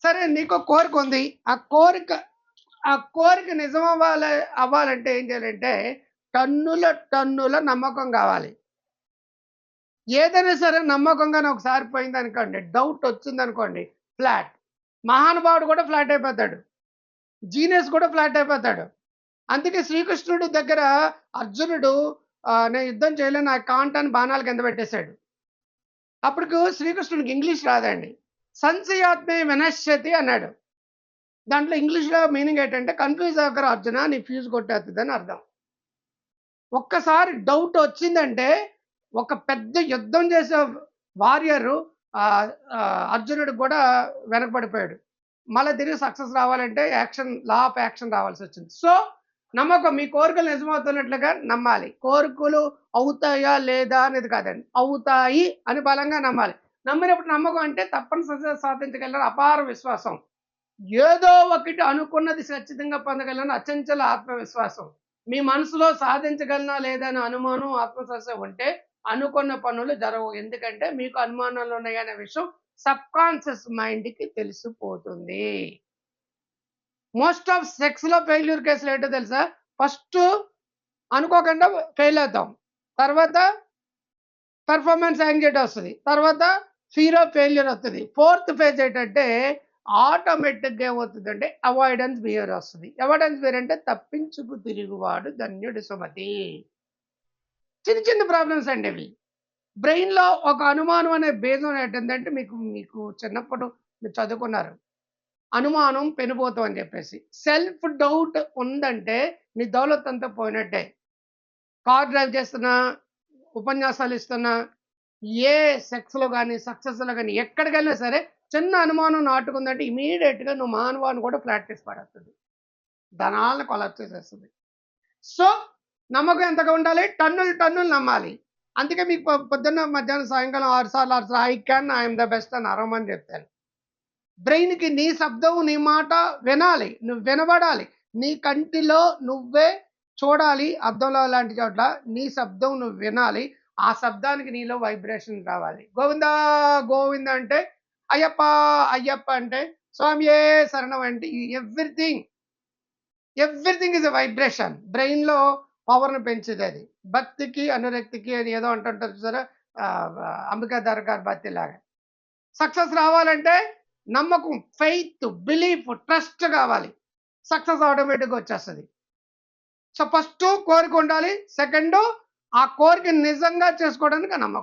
సరే నీకో కోరిక ఉంది. ఆ కోరిక నిజం అవ్వాలంటే ఏం చేయాలంటే టన్నుల నమ్మకం కావాలి. ఏదైనా సరే నమ్మకంగానే ఒకసారి పోయిందనుకోండి, డౌట్ వచ్చిందనుకోండి ఫ్లాట్. మహానుభావుడు కూడా ఫ్లాట్ అయిపోతాడు. జీనియస్ కూడా ఫ్లాట్ అయిపోతాడు. అందుకే శ్రీకృష్ణుడి దగ్గర అర్జునుడు నేను యుద్ధం చేయలేను, ఐ కాంట్ అని బాణాలు కింద పెట్టేశాడు. అప్పటికి శ్రీకృష్ణుడికి ఇంగ్లీష్ రాదండి. సంశయాత్మే వినశ్యతి అన్నాడు. దాంట్లో ఇంగ్లీష్‌లో మీనింగ్ ఏంటంటే కన్‌ఫ్యూజ్ అవ్వకురా అర్జున, నీ ఫ్యూజ్ కొట్టేస్తదని అర్థం. ఒక్కసారి డౌట్ వచ్చిందంటే ఒక పెద్ద యుద్ధం చేసే వారియరు అర్జునుడికి కూడా వెనకబడిపోయాడు. మళ్ళా తిరిగి సక్సెస్ రావాలంటే లా ఆఫ్ యాక్షన్ రావాల్సొచ్చింది. సో, నమ్మకం మీ కోరికలు నిజమవుతున్నట్లుగా నమ్మాలి. కోరికలు అవుతాయా లేదా అనేది కాదండి. అవుతాయి అని బలంగా నమ్మాలి. నమ్మినప్పుడు నమ్మకం అంటే తప్పనిసరిగా సాధించగలరు అపార విశ్వాసం. ఏదో ఒకటి అనుకున్నది ఖచ్చితంగా పొందగలను అచంచల ఆత్మవిశ్వాసం. మీ మనసులో సాధించగలనా లేదా అనే అనుమానం, ఆత్మవిశ్వాసం ఉంటే అనుకున్న పనులు జరగవు. ఎందుకంటే మీకు అనుమానాలు ఉన్నాయనే విషయం సబ్‌కాన్షియస్ మైండ్‌కి తెలిసిపోతుంది. మోస్ట్ ఆఫ్ సెక్స్‌లో ఫెయిల్యూర్ కేసులు ఏంటో తెలుసా? ఫస్ట్ అనుకోకుండా ఫెయిల్ అవుతాం. తర్వాత పెర్ఫార్మన్స్ యాంగ్జైటీ వస్తది. తర్వాత ఫియర్ ఆఫ్ ఫెయిల్యూర్ వస్తది. ఫోర్త్ ఫేజ్ ఏంటంటే ఆటోమేటిక్‌గా ఏమవుతుందంటే అవాయిడెన్స్ బిహేవియర్ వస్తది. అవాయిడెన్స్ బిహేవియర్ అంటే తప్పించుకు తిరుగువాడు ధన్యుడు సుమతి. చిన్న ప్రాబ్లమ్స్ అండి ఇవి. బ్రెయిన్‌లో ఒక అనుమానం అనే బీజం ఏంటంటే మీకు చిన్నప్పుడు మీరు చదువుకున్నారు. అనుమానం పెనుభూతం అని చెప్పేసి. సెల్ఫ్ డౌట్ ఉందంటే నీ దౌలత్ అంతా పోయినట్టే. కార్ డ్రైవ్ చేస్తున్నా, ఉపన్యాసాలు ఇస్తున్నా, ఏ సెక్స్‌లో గాని, సక్సెస్‌లో గాని ఎక్కడికెళ్ళినా సరే చిన్న అనుమానం నాటుకుందంటే ఇమ్మీడియేట్‌గా నువ్వు మానవాన్ని కూడా ఫ్లాట్ చేసి పడేస్తది. ధనాలను కొలాప్స్ చేసేస్తది. సో, నమ్మకం ఎంతగా ఉండాలి? టన్నులు నమ్మాలి. అందుకే మీకు పొద్దున్న, మధ్యాహ్నం, సాయంకాలం 6 సార్లు ఐ యామ్ ద బెస్ట్ అని అరవమని చెప్తాను. బ్రెయిన్‌కి నీ శబ్దం, నీ మాట వినాలి. నువ్వు వినబడాలి. నీ కంటిలో నువ్వే చూడాలి అద్దంలో లాంటి చోట్ల. నీ శబ్దం నువ్వు వినాలి. ఆ శబ్దానికి నీలో వైబ్రేషన్ రావాలి. గోవిందా గోవింద అంటే అయ్యప్ప అయ్యప్ప అంటే స్వామియే శరణం అంటే ఎవ్రీథింగ్ ఈజ్ ఎ వైబ్రేషన్. బ్రెయిన్‌లో పవర్‌ని పెంచేదది. భక్తికి, అనురక్తికి అని ఏదో అంటుంటారు చూసారా? అంబికాధర్ గారి భక్తిలాగా. సక్సెస్ రావాలంటే నమ్మకం, ఫెయిత్, బిలీఫ్, ట్రస్ట్ కావాలి. సక్సెస్ ఆటోమేటిక్‌గా వచ్చేస్తది. సో, ఫస్టు కోరిక ఉండాలి. సెకండు ఆ కోరికని నిజంగా చేసుకోవడానికి నమ్మకం.